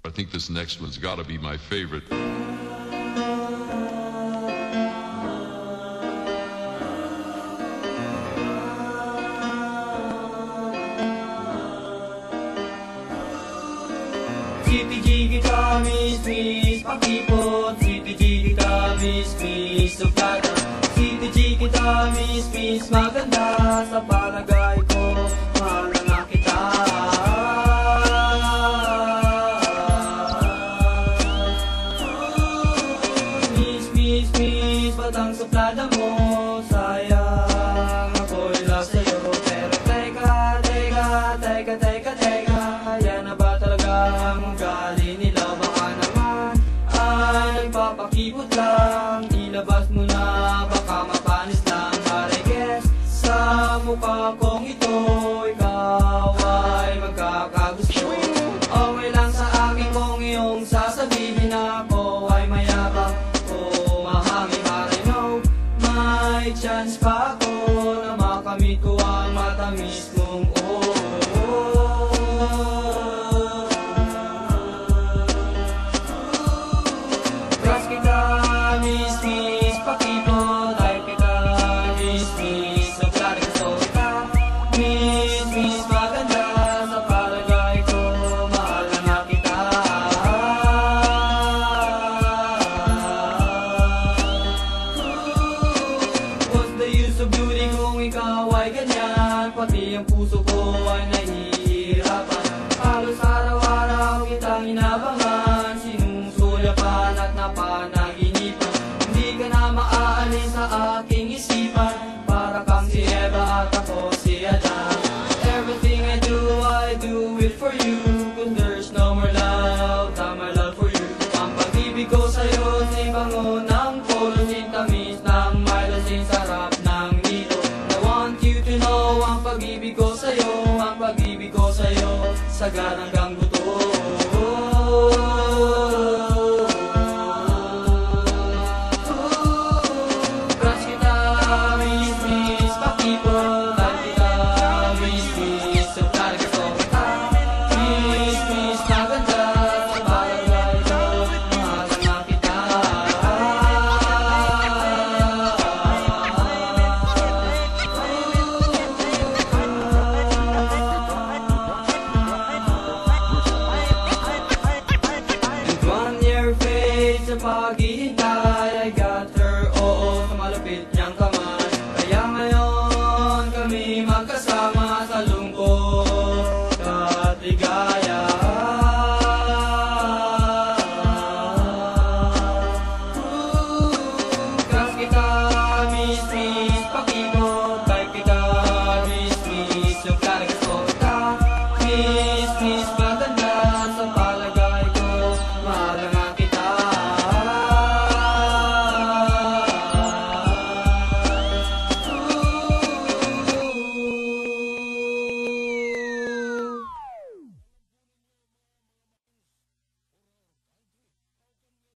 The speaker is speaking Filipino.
I think this next one's got to be my favorite. CTG kita miss pakipot, CTG kita miss suplada, CTG kita miss maganda sa palagay ko, mahal na kita. Miss batang suplada mo, sayang ako'y love sa'yo. Pero teka, yan na ba talaga ang ugali nila? Baka naman ay nagpapakipot lang, ilabas mo na, baka mapanis lang. But I guess sa mukha kong ito, ikaw ay magkakagusto. Okay lang sa akin kung iyong sasabihin ako ay mayabang o mahangin. But I know may chance pa ako na makamit ko ang matamis mong crush kita, miss pakipot, type kita, miss suplada, gusto kita, miss maganda sa palagay ko, mahal na kita. What's the use of beauty kung ikaw ay ganyan? Pati ang puso ko ay nahihirapan. Halos araw-araw kitang inabangan, sinusulyapan at napanaginipan. Hindi ka na maaalis sa aking isipan, para kang si Eva at ako si Adan. Everything I do it for you, cause there's no more love than my love for you. Ang pag-ibig ko sa'yo, si bango ng polo, sintamis ng Milo, sarap ng nilo. I want you to know, ang pag-ibig ko sa'yo, ang pag-ibig ko sa'yo, sagad hanggang buto. Crush kita, miss pakipot, type kita, miss suplada, gusto kita, miss maganda sa palagay ko, mahal na kita. And 1 year fade sa paghihintay, I got her, oo, sa malapit niyang kamay. Kaya ngayon kami magkasama sa lungkot at ligaya. Crush kita, miss